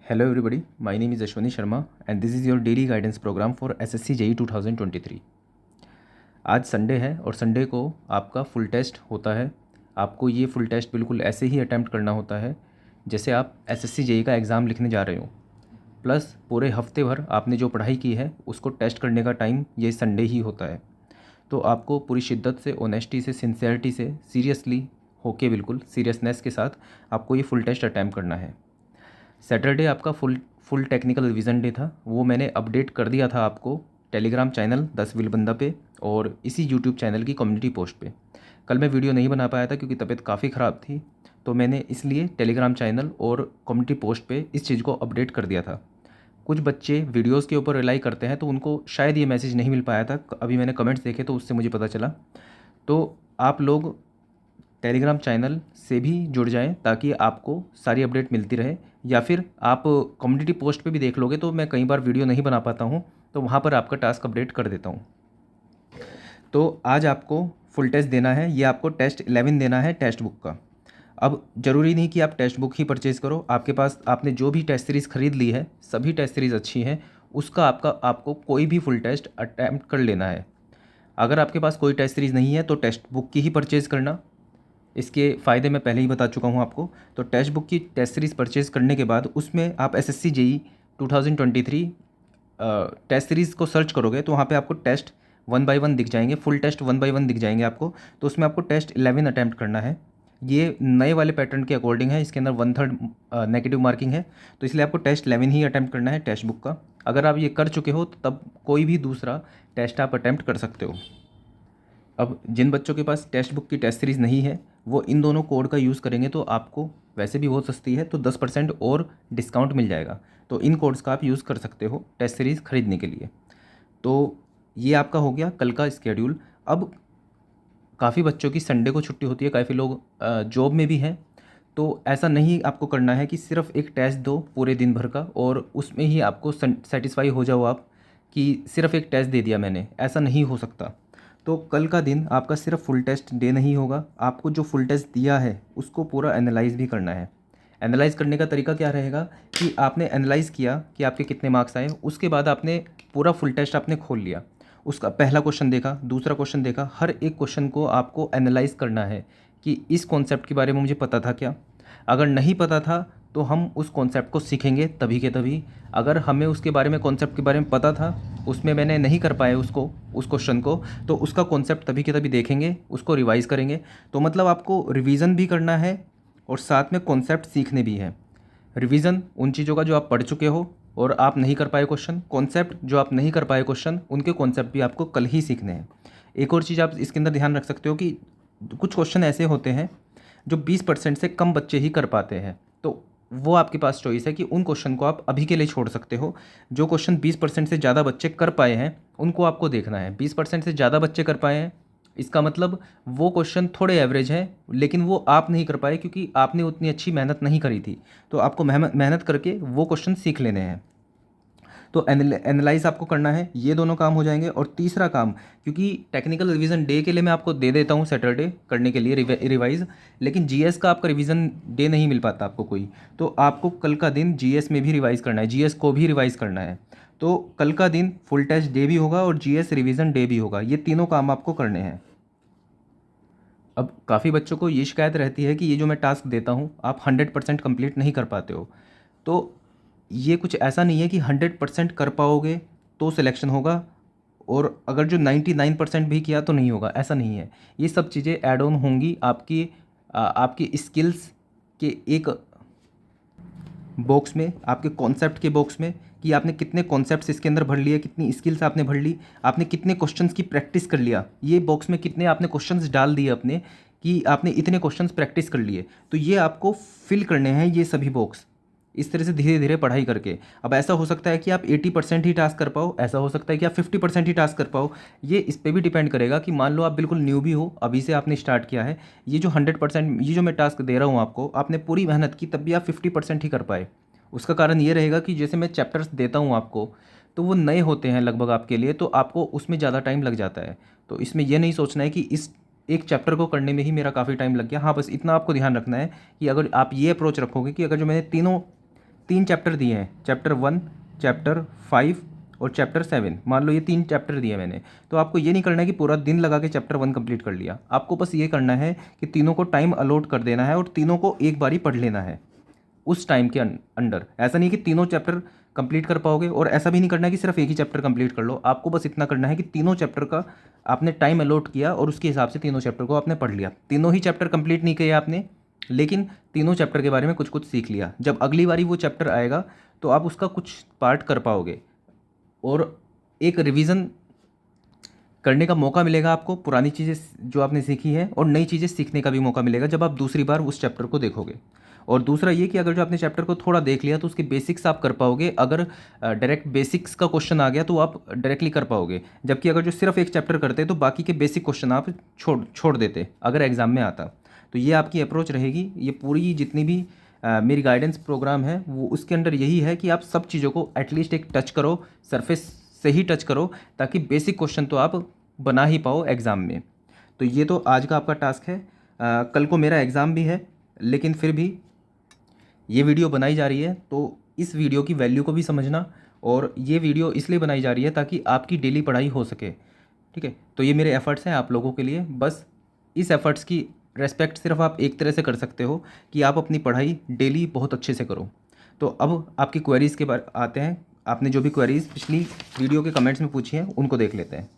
Hello everybody, my name is Ashwani Sharma and this is your daily guidance program for SSC JEE 2023। आज Sunday है और Sunday को आपका full test होता है। आपको ये फुल टेस्ट बिल्कुल ऐसे ही अटैम्प्ट करना होता है जैसे आप SSC JEE का एग्ज़ाम लिखने जा रहे हो। प्लस पूरे हफ्ते भर आपने जो पढ़ाई की है उसको टेस्ट करने का टाइम ये संडे ही होता है। तो आपको पूरी शिद्दत से, ऑनेस्टी से, सिंसियरिटी से, सीरियसली होके, बिल्कुल सीरियसनेस के साथ आपको ये फुल टेस्ट अटैम्प्ट करना है। सैटरडे आपका फुल टेक्निकल रिवीजन डे था, वो मैंने अपडेट कर दिया था आपको टेलीग्राम चैनल 10 विलबंदा पे और इसी यूट्यूब चैनल की कम्युनिटी पोस्ट पे। कल मैं वीडियो नहीं बना पाया था क्योंकि तबीयत काफ़ी ख़राब थी, तो मैंने इसलिए टेलीग्राम चैनल और कम्युनिटी पोस्ट पे इस चीज़ को अपडेट कर दिया था। कुछ बच्चे वीडियोस के ऊपर रिलाई करते हैं तो उनको शायद ये मैसेज नहीं मिल पाया था। अभी मैंने कमेंट्स देखे तो उससे मुझे पता चला। तो आप लोग टेलीग्राम चैनल से भी जुड़ जाएं ताकि आपको सारी अपडेट मिलती रहे, या फिर आप कम्युनिटी पोस्ट पे भी देख लोगे तो मैं कई बार वीडियो नहीं बना पाता हूँ, तो वहाँ पर आपका टास्क अपडेट कर देता हूँ। तो आज आपको फुल टेस्ट देना है, ये आपको टेस्ट 11 देना है टेक्स्ट बुक का। अब ज़रूरी नहीं कि आप टेक्स्ट बुक ही परचेज़ करो, आपके पास आपने जो भी टेस्ट सीरीज़ ख़रीद ली है सभी टेस्ट सीरीज़ अच्छी हैं, उसका आपको कोई भी फुल टेस्ट अटैम्प्ट कर लेना है। अगर आपके पास कोई टेस्ट सीरीज़ नहीं है तो टेक्स्ट बुक की ही परचेज़ करना। इसके फ़ायदे मैं पहले ही बता चुका हूँ आपको। तो टेक्स्ट बुक की टेस्ट सीरीज़ परचेज़ करने के बाद उसमें आप SSC JEE 2023 टेस्ट सीरीज़ को सर्च करोगे तो वहाँ पे आपको टेस्ट 1 बाय 1 दिख जाएंगे, फुल टेस्ट 1 बाय 1 दिख जाएंगे आपको। तो उसमें आपको टेस्ट 11 अटैम्प्ट करना है। ये नए वाले पैटर्न के अकॉर्डिंग है, इसके अंदर 1/3 नेगेटिव मार्किंग है, तो इसलिए आपको टेस्ट 11 ही अटैम्प्ट करना है टेक्स्ट बुक का। अगर आप ये कर चुके हो तो तब कोई भी दूसरा टेस्ट आप अटैम्प्ट कर सकते हो। अब जिन बच्चों के पास टेक्स्ट बुक की टेस्ट सीरीज़ नहीं है वो इन दोनों कोड का यूज़ करेंगे तो आपको वैसे भी बहुत सस्ती है, तो 10% और डिस्काउंट मिल जाएगा। तो इन कोड्स का आप यूज़ कर सकते हो टेस्ट सीरीज़ ख़रीदने के लिए। तो ये आपका हो गया कल का स्केड्यूल। अब काफ़ी बच्चों की संडे को छुट्टी होती है, काफ़ी लोग जॉब में भी हैं, तो ऐसा नहीं आपको करना है कि सिर्फ एक टेस्ट दो पूरे दिन भर का और उसमें ही आपको सेटिस्फाई हो जाओ आप कि सिर्फ एक टेस्ट दे दिया मैंने, ऐसा नहीं हो सकता। तो कल का दिन आपका सिर्फ फुल टेस्ट डे नहीं होगा, आपको जो फुल टेस्ट दिया है उसको पूरा एनालाइज भी करना है। एनालाइज करने का तरीका क्या रहेगा कि आपने एनालाइज़ किया कि आपके कितने मार्क्स आए, उसके बाद आपने पूरा फुल टेस्ट आपने खोल लिया, उसका पहला क्वेश्चन देखा, दूसरा क्वेश्चन देखा, हर एक क्वेश्चन को आपको एनालाइज करना है कि इस कॉन्सेप्ट के बारे में मुझे पता था क्या। अगर नहीं पता था तो हम उस कॉन्सेप्ट को सीखेंगे तभी के तभी। अगर हमें उसके बारे में, कॉन्सेप्ट के बारे में पता था, उसमें मैंने नहीं कर पाया उसको, उस क्वेश्चन को, तो उसका कॉन्सेप्ट तभी के तभी देखेंगे, उसको रिवाइज़ करेंगे। तो मतलब आपको रिवीजन भी करना है और साथ में कॉन्सेप्ट सीखने भी हैं। रिवीजन उन चीज़ों का जो आप पढ़ चुके हो और आप नहीं कर पाए क्वेश्चन, कॉन्सेप्ट जो आप नहीं कर पाए क्वेश्चन, उनके कॉन्सेप्ट भी आपको कल ही सीखने हैं। एक और चीज़ आप इसके अंदर ध्यान रख सकते हो कि कुछ क्वेश्चन ऐसे होते हैं जो 20% से कम बच्चे ही कर पाते हैं, तो वो आपके पास चॉइस है कि उन क्वेश्चन को आप अभी के लिए छोड़ सकते हो। जो क्वेश्चन 20% से ज़्यादा बच्चे कर पाए हैं उनको आपको देखना है। 20% से ज़्यादा बच्चे कर पाए हैं इसका मतलब वो क्वेश्चन थोड़े एवरेज हैं, लेकिन वो आप नहीं कर पाए क्योंकि आपने उतनी अच्छी मेहनत नहीं करी थी। तो आपको मेहनत करके वो क्वेश्चन सीख लेने हैं। तो एनालाइज आपको करना है, ये दोनों काम हो जाएंगे। और तीसरा काम, क्योंकि टेक्निकल रिवीजन डे के लिए मैं आपको दे देता हूँ सैटरडे करने के लिए रिवाइज, लेकिन जीएस का आपका रिवीजन डे नहीं मिल पाता आपको कोई, तो आपको कल का दिन जीएस में भी रिवाइज करना है, जीएस को भी रिवाइज करना है। तो कल का दिन फुल टेस्ट डे भी होगा और जीएस रिवीजन डे भी होगा, ये तीनों काम आपको करने हैं। अब काफ़ी बच्चों को ये शिकायत रहती है कि ये जो मैं टास्क देता हूँ आप 100% कंप्लीट नहीं कर पाते हो। तो ये कुछ ऐसा नहीं है कि 100% कर पाओगे तो सिलेक्शन होगा और अगर जो 99% भी किया तो नहीं होगा, ऐसा नहीं है। ये सब चीज़ें ऐड ऑन होंगी आपकी आपकी स्किल्स के एक बॉक्स में, आपके कॉन्सेप्ट के बॉक्स में, कि आपने कितने कॉन्सेप्ट्स इसके अंदर भर लिए, कितनी स्किल्स आपने भर ली, आपने कितने क्वेश्चंस की प्रैक्टिस कर लिया। ये बॉक्स में कितने आपने क्वेश्चंस डाल दिए अपने कि आपने इतने क्वेश्चंस प्रैक्टिस कर लिए, तो ये आपको फिल करने हैं ये सभी बॉक्स, इस तरह से धीरे धीरे पढ़ाई करके। अब ऐसा हो सकता है कि आप 80% ही टास्क कर पाओ, ऐसा हो सकता है कि आप 50% ही टास्क कर पाओ। ये इस पर भी डिपेंड करेगा कि मान लो आप बिल्कुल न्यू भी हो, अभी से आपने स्टार्ट किया है, ये जो 100%, ये जो मैं टास्क दे रहा हूँ आपको, आपने पूरी मेहनत की तब भी आप 50% ही कर पाए। उसका कारण ये रहेगा कि जैसे मैं चैप्टर्स देता हूँ आपको तो वो नए होते हैं लगभग आपके लिए, तो आपको उसमें ज़्यादा टाइम लग जाता है। तो इसमें यह नहीं सोचना है कि इस एक चैप्टर को करने में ही मेरा काफ़ी टाइम लग गया। हाँ, बस इतना आपको ध्यान रखना है कि अगर आप ये अप्रोच रखोगे कि अगर जो मैंने तीनों 3 चैप्टर दिए हैं, चैप्टर 1, चैप्टर 5 और चैप्टर 7, मान लो ये 3 चैप्टर दिए मैंने, तो आपको ये नहीं करना है कि पूरा दिन लगा के चैप्टर 1 कंप्लीट कर लिया। आपको बस ये करना है कि तीनों को टाइम अलॉट कर देना है और तीनों को एक बार ही पढ़ लेना है उस टाइम के अंडर। ऐसा नहीं कि तीनों चैप्टर कंप्लीट कर पाओगे, और ऐसा भी नहीं करना है कि सिर्फ एक ही चैप्टर कंप्लीट कर लो। आपको बस इतना करना है कि तीनों चैप्टर का आपने टाइम अलॉट किया और उसके हिसाब से तीनों चैप्टर को आपने पढ़ लिया। तीनों ही चैप्टर कंप्लीट नहीं किए आपने, लेकिन तीनों चैप्टर के बारे में कुछ कुछ सीख लिया। जब अगली बारी वो चैप्टर आएगा तो आप उसका कुछ पार्ट कर पाओगे और एक रिवीजन करने का मौका मिलेगा आपको, पुरानी चीज़ें जो आपने सीखी है, और नई चीज़ें सीखने का भी मौका मिलेगा जब आप दूसरी बार उस चैप्टर को देखोगे। और दूसरा ये कि अगर जो आपने चैप्टर को थोड़ा देख लिया तो उसके बेसिक्स आप कर पाओगे। अगर डायरेक्ट बेसिक्स का क्वेश्चन आ गया तो आप डायरेक्टली कर पाओगे, जबकि अगर जो सिर्फ एक चैप्टर करते तो बाकी के बेसिक क्वेश्चन आप छोड़ देते अगर एग्ज़ाम में आता। तो ये आपकी अप्रोच रहेगी। ये पूरी जितनी भी मेरी गाइडेंस प्रोग्राम है वो उसके अंदर यही है कि आप सब चीज़ों को एटलीस्ट एक टच करो, सरफेस से ही टच करो, ताकि बेसिक क्वेश्चन तो आप बना ही पाओ एग्ज़ाम में। तो ये तो आज का आपका टास्क है। कल को मेरा एग्ज़ाम भी है, लेकिन फिर भी ये वीडियो बनाई जा रही है तो इस वीडियो की वैल्यू को भी समझना, और ये वीडियो इसलिए बनाई जा रही है ताकि आपकी डेली पढ़ाई हो सके। ठीक है, तो ये मेरे एफ़र्ट्स हैं आप लोगों के लिए। बस इस एफ़र्ट्स की रेस्पेक्ट सिर्फ आप एक तरह से कर सकते हो कि आप अपनी पढ़ाई डेली बहुत अच्छे से करो। तो अब आपकी क्वेरीज़ के बारे आते हैं। आपने जो भी क्वेरीज़ पिछली वीडियो के कमेंट्स में पूछी हैं उनको देख लेते हैं।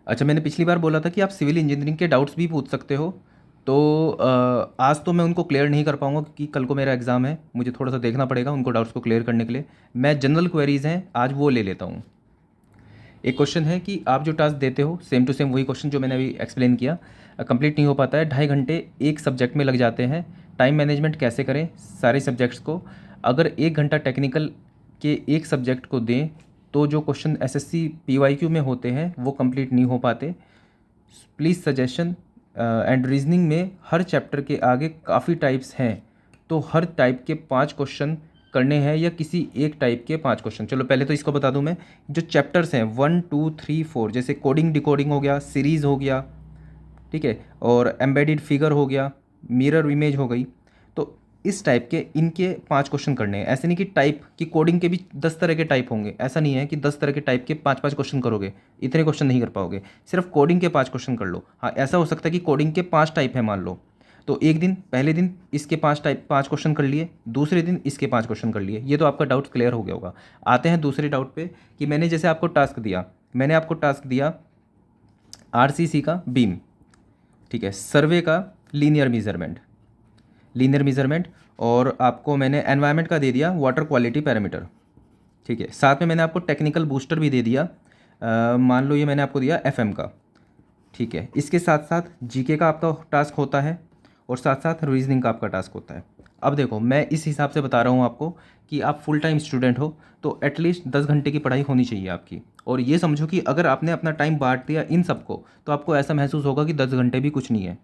अच्छा, मैंने पिछली बार बोला था कि आप सिविल इंजीनियरिंग के डाउट्स भी पूछ सकते हो, तो आज तो मैं उनको क्लियर नहीं कर पाऊँगा क्योंकि कल को मेरा एग्ज़ाम है, मुझे थोड़ा सा देखना पड़ेगा उनको डाउट्स को क्लियर करने के लिए। मैं जनरल क्वेरीज़ हैं आज वो ले लेता हूँ। एक क्वेश्चन है कि आप जो टास्क देते हो सेम टू सेम वही क्वेश्चन जो मैंने अभी एक्सप्लेन किया, कंप्लीट नहीं हो पाता है, 2.5 घंटे एक सब्जेक्ट में लग जाते हैं, टाइम मैनेजमेंट कैसे करें सारे सब्जेक्ट्स को। अगर 1 घंटा टेक्निकल के एक सब्जेक्ट को दें तो जो क्वेश्चन एसएससी पीवाईक्यू में होते हैं वो कंप्लीट नहीं हो पाते। प्लीज़ सजेशन एंड रीजनिंग में हर चैप्टर के आगे काफ़ी टाइप्स हैं, तो हर टाइप के 5 क्वेश्चन करने हैं या किसी एक टाइप के 5 क्वेश्चन। चलो पहले तो इसको बता दूं मैं, जो चैप्टर्स हैं 1 2 3 4, जैसे कोडिंग डिकोडिंग हो गया, सीरीज़ हो गया, ठीक है, और एम्बेडेड फिगर हो गया, मिरर इमेज हो गई, तो इस टाइप के इनके 5 क्वेश्चन करने हैं। ऐसे नहीं कि टाइप की कोडिंग के भी 10 तरह के टाइप होंगे, ऐसा नहीं है कि 10 तरह के टाइप के 5-5 क्वेश्चन करोगे, इतने क्वेश्चन नहीं कर पाओगे। सिर्फ कोडिंग के 5 क्वेश्चन कर लो। हाँ, ऐसा हो सकता है कि कोडिंग के 5 टाइप हैं मान लो, तो एक दिन पहले दिन इसके 5 क्वेश्चन कर लिए, दूसरे दिन इसके 5 क्वेश्चन कर लिए। ये तो आपका डाउट क्लियर हो गया होगा। आते हैं दूसरे डाउट पे कि मैंने जैसे आपको टास्क दिया, मैंने आपको टास्क दिया आरसीसी का बीम, ठीक है, सर्वे का लीनियर मेजरमेंट, और आपको मैंने एनवायरनमेंट का दे दिया वाटर क्वालिटी पैरामीटर, ठीक है। साथ में मैंने आपको टेक्निकल बूस्टर भी दे दिया, मान लो ये मैंने आपको दिया एफएम का, ठीक है। इसके साथ साथ जीके का आपका टास्क होता है और साथ साथ रीजनिंग का आपका टास्क होता है। अब देखो, मैं इस हिसाब से बता रहा हूँ आपको कि आप फुल टाइम स्टूडेंट हो तो एटलीस्ट 10 घंटे की पढ़ाई होनी चाहिए आपकी। और ये समझो कि अगर आपने अपना टाइम बांट दिया इन सबको तो आपको ऐसा महसूस होगा कि 10 घंटे भी कुछ नहीं है।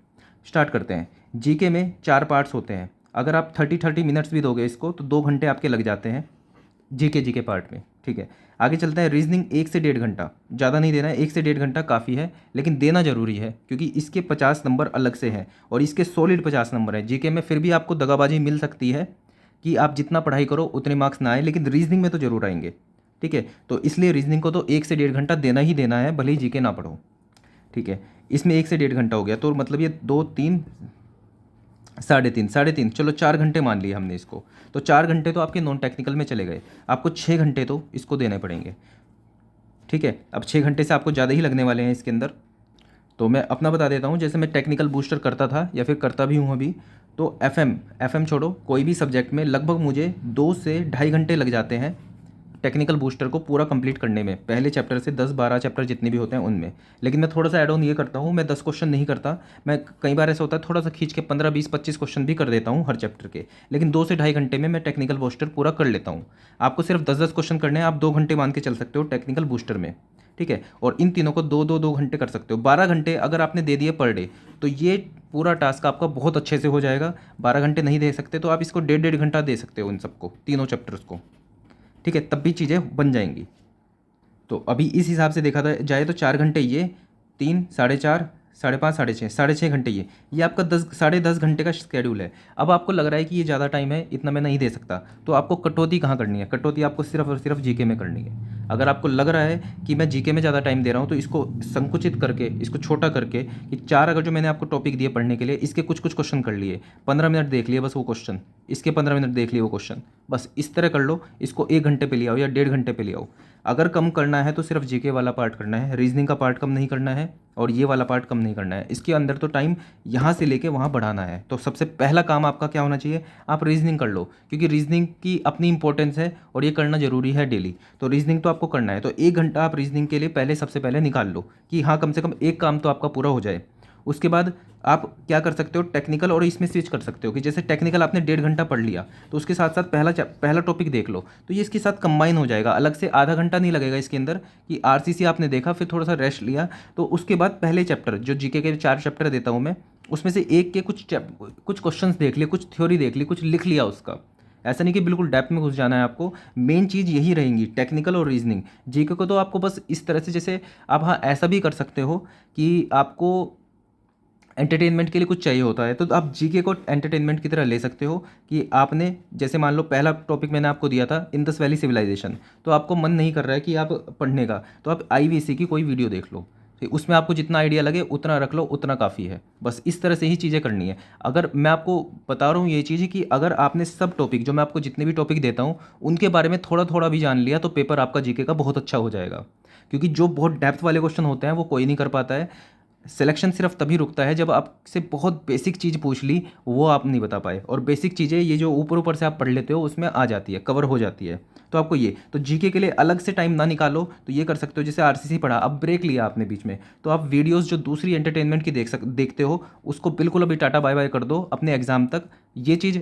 स्टार्ट करते हैं। जीके में 4 पार्ट्स होते हैं, अगर आप 30 मिनट्स भी दोगे इसको तो 2 घंटे आपके लग जाते हैं जीके पार्ट में, ठीक है। आगे चलते हैं। रीजनिंग 1 से 1.5 घंटा, ज़्यादा नहीं देना है, 1 से 1.5 घंटा काफ़ी है, लेकिन देना ज़रूरी है क्योंकि इसके 50 नंबर अलग से हैं और इसके सॉलिड 50 नंबर है। जीके में फिर भी आपको दगाबाजी मिल सकती है कि आप जितना पढ़ाई करो उतने मार्क्स ना आए, लेकिन रीजनिंग में तो ज़रूर आएंगे, ठीक है। तो इसलिए रीजनिंग को तो 1 से 1.5 घंटा देना ही देना है, भले ही जीके ना पढ़ो, ठीक है। इसमें 1 से 1.5 घंटा हो गया, तो मतलब ये 2 3 साढ़े तीन, चलो 4 घंटे मान लिए हमने इसको, तो 4 घंटे तो आपके नॉन टेक्निकल में चले गए। आपको 6 घंटे तो इसको देने पड़ेंगे, ठीक है। अब 6 घंटे से आपको ज़्यादा ही लगने वाले हैं इसके अंदर। तो मैं अपना बता देता हूँ, जैसे मैं टेक्निकल बूस्टर करता था या फिर करता भी हूँ अभी, तो एफएम छोड़ो, कोई भी सब्जेक्ट में लगभग मुझे 2 से 2.5 घंटे लग जाते हैं टेक्निकल बूस्टर को पूरा कंप्लीट करने में, पहले चैप्टर से 10-12 चैप्टर जितने भी होते हैं उनमें। लेकिन मैं थोड़ा सा ऐड ऑन ये करता हूँ, मैं 10 क्वेश्चन नहीं करता, मैं कई बार ऐसा होता है थोड़ा सा खींच के 15-20-25 क्वेश्चन भी कर देता हूँ हर चैप्टर के, लेकिन 2 से 2.5 घंटे में मैं टेक्निकल बूस्टर पूरा कर लेता हूँ। आपको सिर्फ 10-10 क्वेश्चन करने हैं, आप 2 घंटे मान के चल सकते हो टेक्निकल बूस्टर में, ठीक है। और इन तीनों को 2-2 घंटे कर सकते हो। 12 घंटे अगर आपने दे दिए पर डे तो ये पूरा टास्क आपका बहुत अच्छे से हो जाएगा। 12 घंटे नहीं दे सकते तो आप इसको 1.5 घंटा दे सकते हो इन सबको, तीनों चैप्टर्स को, ठीक है, तब भी चीज़ें बन जाएंगी। तो अभी इस हिसाब से देखा जाए तो 4 घंटे ये, 3 साढ़े 4 5:30 साढ़े छः घंटे ये आपका 10 घंटे का शेड्यूल है। अब आपको लग रहा है कि ये ज़्यादा टाइम है, इतना मैं नहीं दे सकता, तो आपको कटौती कहाँ करनी है? कटौती आपको सिर्फ और सिर्फ जीके में करनी है। अगर आपको लग रहा है कि मैं जीके में ज़्यादा टाइम दे रहा हूँ, तो इसको संकुचित करके, इसको छोटा करके, कि 4 अगर जो मैंने आपको टॉपिक दिए पढ़ने के लिए, इसके कुछ कुछ क्वेश्चन कर लिए, 15 मिनट देख लिए बस वो क्वेश्चन, इसके 15 मिनट देख लिए वो क्वेश्चन, बस इस तरह कर लो। इसको 1 घंटे पे ले आओ या 1.5 घंटे पे ले आओ। अगर कम करना है तो सिर्फ जीके वाला पार्ट करना है, रीजनिंग का पार्ट कम नहीं करना है और ये वाला पार्ट कम नहीं करना है। इसके अंदर तो टाइम यहाँ से लेके वहाँ बढ़ाना है। तो सबसे पहला काम आपका क्या होना चाहिए? आप रीजनिंग कर लो, क्योंकि रीजनिंग की अपनी इंपॉर्टेंस है और ये करना जरूरी है डेली। तो रीजनिंग तो आपको करना है, तो 1 घंटा आप रीजनिंग के लिए पहले सबसे पहले निकाल लो कि हाँ कम से कम एक काम तो आपका पूरा हो जाए। उसके बाद आप क्या कर सकते हो, टेक्निकल और इसमें स्विच कर सकते हो कि जैसे टेक्निकल आपने 1.5 घंटा पढ़ लिया, तो उसके साथ साथ पहला टॉपिक देख लो, तो ये इसके साथ कंबाइन हो जाएगा। अलग से आधा घंटा नहीं लगेगा इसके अंदर कि आरसीसी आपने देखा फिर थोड़ा सा रेस्ट लिया, तो उसके बाद पहले चैप्टर जो जीके के 4 चैप्टर देता हूँ मैं, उसमें से एक के कुछ क्वेश्चंस देख लिए, कुछ थ्योरी देख ली, कुछ लिख लिया उसका। ऐसा नहीं कि बिल्कुल डेप्थ में घुस जाना है आपको। मेन चीज़ यही रहेंगी, टेक्निकल और रीजनिंग। जीके को तो आपको बस इस तरह से, जैसे आप हाँ ऐसा भी कर सकते हो कि आपको एंटरटेनमेंट के लिए कुछ चाहिए होता है, तो आप जीके को एंटरटेनमेंट की तरह ले सकते हो कि आपने जैसे मान लो पहला टॉपिक मैंने आपको दिया था इंडस वैली सिविलाइजेशन, तो आपको मन नहीं कर रहा है कि आप पढ़ने का, तो आप आईवीसी की कोई वीडियो देख लो, फिर उसमें आपको जितना आइडिया लगे उतना रख लो, उतना काफ़ी है। बस इस तरह से ही चीज़ें करनी है। अगर मैं आपको बता रहा हूँ ये चीज़ कि अगर आपने सब टॉपिक, जो मैं आपको जितने भी टॉपिक देता हूँ उनके बारे में थोड़ा थोड़ा भी जान लिया, तो पेपर आपका जीके का बहुत अच्छा हो जाएगा। क्योंकि जो बहुत डेप्थ वाले क्वेश्चन होते हैं वो कोई नहीं कर पाता है। सिलेक्शन सिर्फ तभी रुकता है जब आपसे बहुत बेसिक चीज़ पूछ ली, वो आप नहीं बता पाए, और बेसिक चीज़ें ये जो ऊपर ऊपर से आप पढ़ लेते हो उसमें आ जाती है, कवर हो जाती है। तो आपको ये तो जीके के लिए अलग से टाइम ना निकालो, तो ये कर सकते हो। जैसे आरसीसी पढ़ा, अब ब्रेक लिया आपने बीच में, तो आप वीडियोस जो दूसरी एंटरटेनमेंट की देखते हो, उसको बिल्कुल अभी टाटा बाय बाय कर दो अपने एग्जाम तक। ये चीज़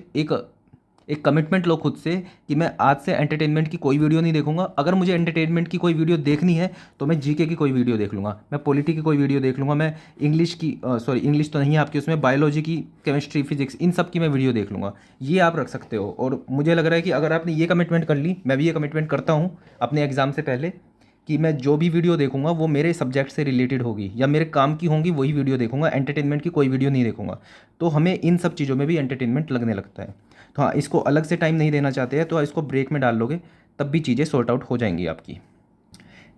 एक कमिटमेंट लो खुद से कि मैं आज से एंटरटेनमेंट की कोई वीडियो नहीं देखूंगा। अगर मुझे एंटरटेनमेंट की कोई वीडियो देखनी है तो मैं जीके की कोई वीडियो देख लूँगा, मैं पॉलिटी की कोई वीडियो देख लूँगा, मैं इंग्लिश की सॉरी इंग्लिश तो नहीं है आपकी उसमें, बायोलॉजी की, केमिस्ट्री, फिजिक्स, इन सब की मैं वीडियो देख लूँगा। ये आप रख सकते हो। और मुझे लग रहा है कि अगर आपने ये कमिटमेंट कर ली, मैं भी ये कमिटमेंट करता हूँ अपने एग्ज़ाम से पहले, कि मैं जो भी वीडियो देखूंगा वो मेरे सब्जेक्ट से रिलेटेड होगी या मेरे काम की होंगी, वही वीडियो देखूंगा, एंटरटेनमेंट की कोई वीडियो नहीं देखूंगा। तो हमें इन सब चीज़ों में भी एंटरटेनमेंट लगने लगता है। तो हाँ, इसको अलग से टाइम नहीं देना चाहते हैं तो इसको ब्रेक में डाल लोगे, तब भी चीज़ें सॉर्ट आउट हो जाएंगी आपकी।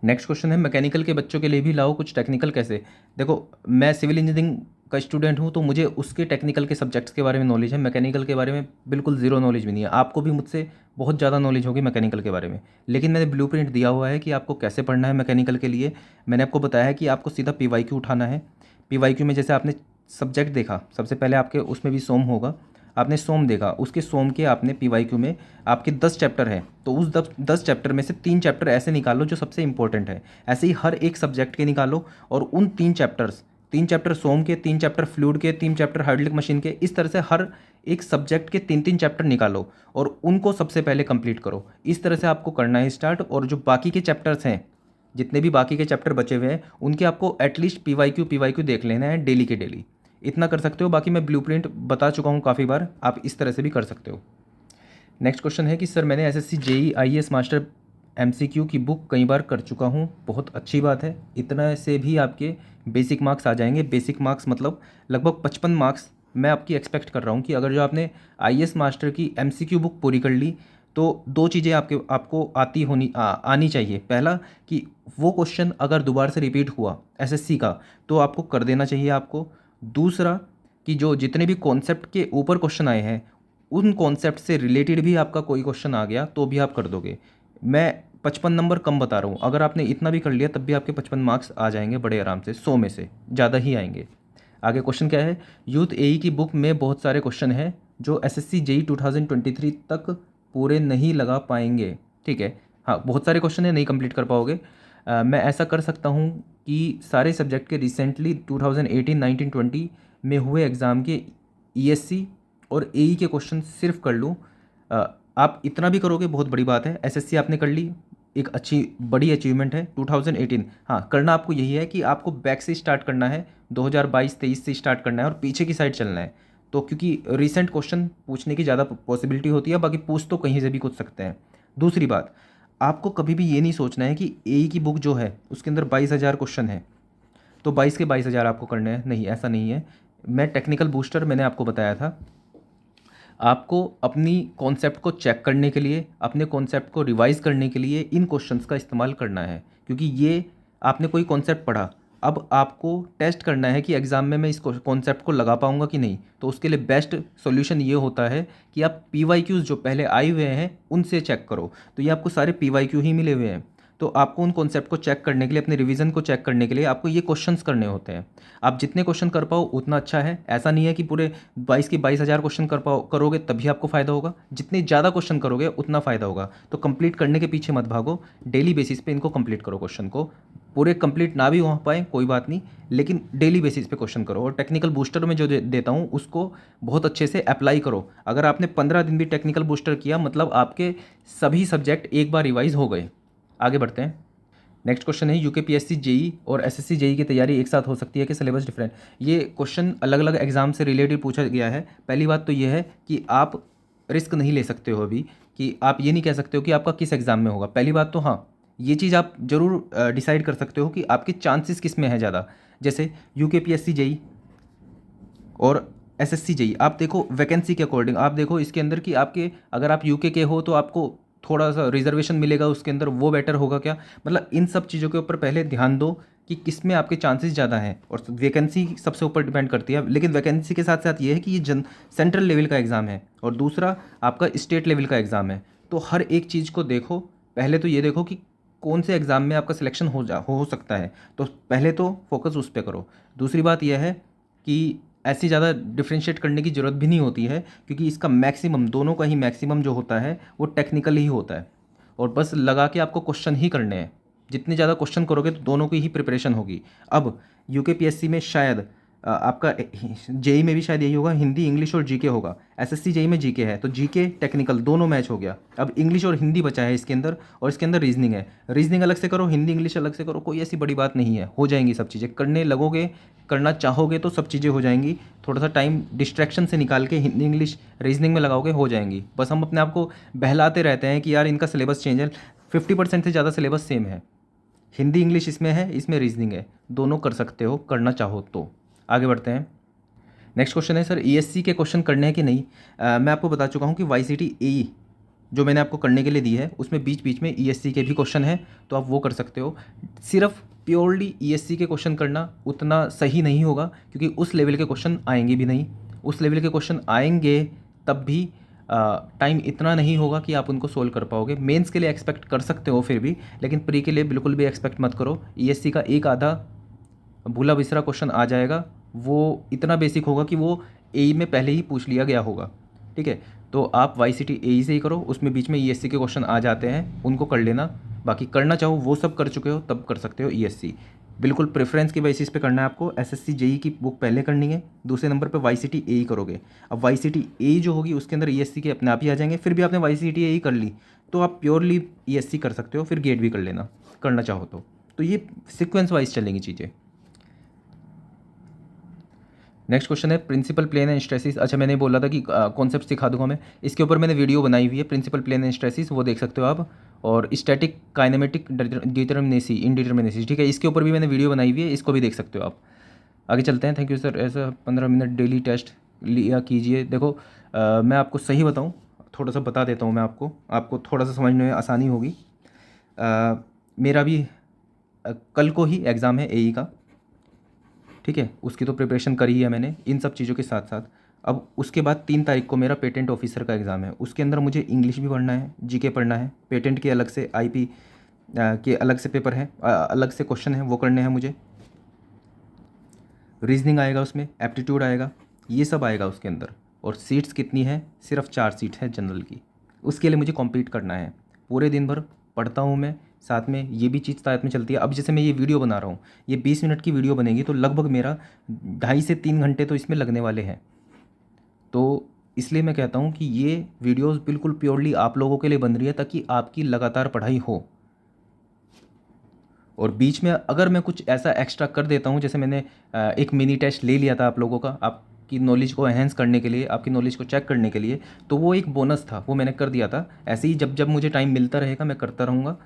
नेक्स्ट क्वेश्चन है, मैकेनिकल के बच्चों के लिए भी लाओ कुछ टेक्निकल। कैसे? देखो, मैं सिविल इंजीनियरिंग का स्टूडेंट हूँ, तो मुझे उसके टेक्निकल के सब्जेक्ट्स के बारे में नॉलेज है, मैकेनिकल के बारे में बिल्कुल ज़ीरो नॉलेज भी नहीं है। आपको भी मुझसे बहुत ज़्यादा नॉलेज होगी मैकेनिकल के बारे में, लेकिन मैंने ब्लूप्रिंट दिया हुआ है कि आपको कैसे पढ़ना है मैकेनिकल के लिए। मैंने आपको बताया है कि आपको सीधा पीवाईक्यू उठाना है। पीवाईक्यू में जैसे आपने सब्जेक्ट देखा, सबसे पहले आपके उसमें भी सोम होगा, आपने सोम देखा, उसके सोम के आपने पीवाईक्यू में आपके 10 चैप्टर हैं, तो उस 10 चैप्टर में से 3 चैप्टर ऐसे निकालो जो सबसे इंपॉर्टेंट है। ऐसे ही हर एक सब्जेक्ट के निकालो, और उन 3 चैप्टर सोम के, 3 चैप्टर फ्लूइड के, 3 चैप्टर हाइड्रोलिक मशीन के, इस तरह से हर एक सब्जेक्ट के 3 चैप्टर निकालो और उनको सबसे पहले कंप्लीट करो। इस तरह से आपको करना है स्टार्ट। और जो बाकी के चैप्टर्स हैं, जितने भी बाकी के चैप्टर बचे हुए हैं, उनके आपको एटलीस्ट पीवाईक्यू देख लेना है डेली के डेली। इतना कर सकते हो। बाकी मैं ब्लूप्रिंट बता चुका हूँ काफ़ी बार, आप इस तरह से भी कर सकते हो। नेक्स्ट क्वेश्चन है कि सर मैंने SSC JE IAS master MCQ की बुक कई बार कर चुका हूँ। बहुत अच्छी बात है, इतना से भी आपके बेसिक मार्क्स आ जाएंगे। बेसिक मार्क्स मतलब लगभग 55 मार्क्स मैं आपकी एक्सपेक्ट कर रहा हूँ कि अगर जो आपने आईएएस मास्टर की एमसीक्यू बुक पूरी कर ली, तो 2 चीज़ें आपको आनी चाहिए। पहला कि वो क्वेश्चन अगर दोबारा से रिपीट हुआ एसएससी का, तो आपको कर देना चाहिए आपको। दूसरा कि जो जितने भी कॉन्सेप्ट के ऊपर क्वेश्चन आए हैं, उन कॉन्सेप्ट से रिलेटेड भी आपका कोई क्वेश्चन आ गया तो भी आप कर दोगे। मैं 55 नंबर कम बता रहा हूँ, अगर आपने इतना भी कर लिया तब भी आपके 55 मार्क्स आ जाएंगे बड़े आराम से, 100 में से ज़्यादा ही आएंगे। आगे क्वेश्चन क्या है, यूथ एई की बुक में बहुत सारे क्वेश्चन हैं जो एसएससी जेई 2023 तक पूरे नहीं लगा पाएंगे। ठीक है, हाँ बहुत सारे क्वेश्चन है, नहीं कंप्लीट कर पाओगे। मैं ऐसा कर सकता हूँ कि सारे सब्जेक्ट के रिसेंटली 2018, 19, 20 में हुए एग्ज़ाम के ईएससी और एई के क्वेश्चन सिर्फ कर लूँ। आप इतना भी करोगे बहुत बड़ी बात है। एसएससी आपने कर ली, एक अच्छी बड़ी अचीवमेंट है। 2018, हाँ करना आपको यही है कि आपको बैक से स्टार्ट करना है, 2022-23 से स्टार्ट करना है और पीछे की साइड चलना है। तो क्योंकि रिसेंट क्वेश्चन पूछने की ज़्यादा पॉसिबिलिटी होती है, बाकी पूछ तो कहीं से भी पूछ सकते हैं। दूसरी बात, आपको कभी भी ये नहीं सोचना है कि एई की बुक जो है उसके अंदर 22,000 क्वेश्चन है, तो 22 के 22,000 आपको करने हैं, नहीं ऐसा नहीं है। मैं टेक्निकल बूस्टर मैंने आपको बताया था, आपको अपनी कॉन्सेप्ट को चेक करने के लिए, अपने कॉन्सेप्ट को रिवाइज करने के लिए इन क्वेश्चंस का इस्तेमाल करना है, क्योंकि ये आपने कोई कॉन्सेप्ट पढ़ा, अब आपको टेस्ट करना है कि एग्ज़ाम में मैं इस कॉन्सेप्ट को लगा पाऊंगा कि नहीं। तो उसके लिए बेस्ट सॉल्यूशन ये होता है कि आप PYQs जो पहले आए हुए हैं उनसे चेक करो। तो ये आपको सारे PYQ ही मिले हुए हैं, तो आपको उन कॉन्सेप्ट को चेक करने के लिए, अपने रिवीजन को चेक करने के लिए आपको ये क्वेश्चंस करने होते हैं। आप जितने क्वेश्चन कर पाओ उतना अच्छा है। ऐसा नहीं है कि पूरे 22 के 22,000 क्वेश्चन करोगे तभी आपको फ़ायदा होगा, जितने ज़्यादा क्वेश्चन करोगे उतना फ़ायदा होगा। तो कंप्लीट करने के पीछे मत भागो, डेली बेसिस पे इनको कंप्लीट करो। क्वेश्चन को पूरे कंप्लीट ना भी हो पाए कोई बात नहीं, लेकिन डेली बेसिस पे क्वेश्चन करो। और टेक्निकल बूस्टर में जो देता हूँ उसको बहुत अच्छे से अप्लाई करो। अगर आपने 15 दिन भी टेक्निकल बूस्टर किया, मतलब आपके सभी सब्जेक्ट एक बार रिवाइज हो गए। आगे बढ़ते हैं। नेक्स्ट क्वेश्चन है, UKPSC जेई और SSC जेई की तैयारी एक साथ हो सकती है कि सिलेबस डिफरेंट। ये क्वेश्चन अलग अलग एग्जाम से रिलेटेड पूछा गया है। पहली बात तो ये है कि आप रिस्क नहीं ले सकते हो अभी, कि आप ये नहीं कह सकते हो कि आपका किस एग्ज़ाम में होगा। पहली बात तो हाँ, ये चीज़ आप ज़रूर डिसाइड कर सकते हो कि आपके चांसेस किस में है ज़्यादा। जैसे UKPSC जेई और SSC जेई, आप देखो वैकेंसी के अकॉर्डिंग, आप देखो इसके अंदर कि आपके, अगर आप यूके के हो तो आपको थोड़ा सा रिजर्वेशन मिलेगा उसके अंदर, वो बेटर होगा क्या। मतलब इन सब चीज़ों के ऊपर पहले ध्यान दो कि किस में आपके चांसेस ज़्यादा हैं, और वैकेंसी सबसे ऊपर डिपेंड करती है। लेकिन वैकेंसी के साथ साथ ये है कि ये सेंट्रल लेवल का एग्ज़ाम है और दूसरा आपका स्टेट लेवल का एग्ज़ाम है। तो हर एक चीज़ को देखो। पहले तो ये देखो कि कौन से एग्ज़ाम में आपका सिलेक्शन हो सकता है, तो पहले तो फोकस उस पर करो। दूसरी बात यह है कि ऐसी ज़्यादा डिफ्रेंशिएट करने की ज़रूरत भी नहीं होती है, क्योंकि इसका मैक्सिमम, दोनों का ही मैक्सिमम जो होता है वो टेक्निकल ही होता है, और बस लगा के आपको क्वेश्चन ही करने हैं। जितने ज़्यादा क्वेश्चन करोगे तो दोनों की ही प्रिपरेशन होगी। अब UKPSC में शायद आपका जेई में भी शायद यही होगा, हिंदी इंग्लिश और जीके होगा। SSC जेई में जीके है, तो जीके टेक्निकल दोनों मैच हो गया। अब इंग्लिश और हिंदी बचा है इसके अंदर, और इसके अंदर रीजनिंग है। रीजनिंग अलग से करो, हिंदी इंग्लिश अलग से करो, कोई ऐसी बड़ी बात नहीं है, हो जाएंगी सब चीज़ें। करने लगोगे, करना चाहोगे तो सब चीज़ें हो जाएंगी। थोड़ा सा टाइम डिस्ट्रैक्शन से निकाल के हिंदी इंग्लिश रीजनिंग में लगाओगे, हो जाएंगी। बस हम अपने आप को बहलाते रहते हैं कि यार इनका सिलेबस चेंज है। 50% से ज़्यादा सिलेबस सेम है। हिंदी इंग्लिश इसमें है, इसमें रीजनिंग है, दोनों कर सकते हो करना चाहो तो। आगे बढ़ते हैं। नेक्स्ट क्वेश्चन है, सर ESC के क्वेश्चन करने हैं कि नहीं। मैं आपको बता चुका हूँ कि YCT AE जो मैंने आपको करने के लिए दी है उसमें बीच बीच में ESC के भी क्वेश्चन हैं, तो आप वो कर सकते हो। सिर्फ प्योरली ESC के क्वेश्चन करना उतना सही नहीं होगा, क्योंकि उस लेवल के क्वेश्चन आएंगे भी नहीं। उस लेवल के क्वेश्चन आएंगे तब भी टाइम इतना नहीं होगा कि आप उनको सोल्व कर पाओगे। मेंस के लिए एक्सपेक्ट कर सकते हो फिर भी, लेकिन प्री के लिए बिल्कुल भी एक्सपेक्ट मत करो। ESC का एक आधा भूला बिसरा क्वेश्चन आ जाएगा, वो इतना बेसिक होगा कि वो AE में पहले ही पूछ लिया गया होगा। ठीक है, तो आप YCT AE से ही करो, उसमें बीच में ESC के क्वेश्चन आ जाते हैं, उनको कर लेना। बाकी करना चाहो वो सब कर चुके हो तब कर सकते हो ESC। बिल्कुल प्रेफरेंस के बेसिस पे करना है आपको। SSC JEE की बुक पहले करनी है, दूसरे नंबर पे YCT AE करोगे। अब YCT AE जो होगी उसके अंदर ESC के अपने आप ही आ जाएंगे। फिर भी आपने YCT AE कर ली तो आप प्योरली ESC कर सकते हो, फिर गेट भी कर लेना करना चाहो तो ये सीक्वेंस वाइज चलेंगी चीज़ें। नेक्स्ट क्वेश्चन है, प्रिंसिपल प्लेन एंड स्ट्रेसिस। अच्छा, मैंने बोला था कि कॉन्सेप्ट सिखा दूंगा मैं, इसके ऊपर मैंने वीडियो बनाई हुई है, प्रिंसिपल प्लेन एंड स्ट्रेसिस, वो देख सकते हो आप। और स्टैटिक काइनेमेटिक डिटर्मिनेसी इनडिटर्मिनेसी, ठीक है, इसके ऊपर भी मैंने वीडियो बनाई हुई है, इसको भी देख सकते हो आप। आगे चलते हैं। Thank you sir. ऐसा 15 मिनट डेली टेस्ट लिया कीजिए। देखो मैं आपको सही बताऊँ, थोड़ा सा बता देता हूँ मैं आपको थोड़ा सा समझने में आसानी होगी। मेरा भी कल को ही एग्ज़ाम है AE का, ठीक है, उसकी तो प्रिपरेशन करी है मैंने इन सब चीज़ों के साथ साथ। अब उसके बाद 3 तारीख को मेरा पेटेंट ऑफिसर का एग्ज़ाम है, उसके अंदर मुझे इंग्लिश भी पढ़ना है, GK पढ़ना है, पेटेंट के अलग से IP के अलग से पेपर हैं, अलग से क्वेश्चन हैं वो करने हैं मुझे, रीजनिंग आएगा उसमें, एप्टीट्यूड आएगा, ये सब आएगा उसके अंदर। और सीट्स कितनी है, सिर्फ 4 सीट है जनरल की। उसके लिए मुझे कॉम्पीट करना है। पूरे दिन भर पढ़ता हूँ मैं, साथ में ये भी चीज़ साथ में चलती है। अब जैसे मैं ये वीडियो बना रहा हूँ, ये 20 मिनट की वीडियो बनेगी, तो लगभग मेरा 2.5 से 3 घंटे तो इसमें लगने वाले हैं। तो इसलिए मैं कहता हूँ कि ये वीडियोस बिल्कुल प्योरली आप लोगों के लिए बन रही है, ताकि आपकी लगातार पढ़ाई हो। और बीच में अगर मैं कुछ ऐसा एक्स्ट्रा कर देता हूँ, जैसे मैंने एक मिनी टेस्ट ले लिया था आप लोगों का, आपकी नॉलेज को एनहेंस करने के लिए, आपकी नॉलेज को चेक करने के लिए, तो वो एक बोनस था, वो मैंने कर दिया था। ऐसे ही जब जब मुझे टाइम मिलता रहेगा मैं करता रहूँगा।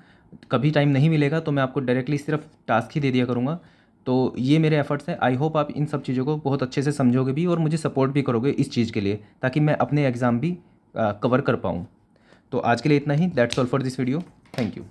कभी टाइम नहीं मिलेगा तो मैं आपको डायरेक्टली सिर्फ टास्क ही दे दिया करूँगा। तो ये मेरे एफर्ट्स हैं। आई होप आप इन सब चीज़ों को बहुत अच्छे से समझोगे भी और मुझे सपोर्ट भी करोगे इस चीज़ के लिए, ताकि मैं अपने एग्ज़ाम भी कवर कर पाऊँ। तो आज के लिए इतना ही। That's all for this video. Thank you.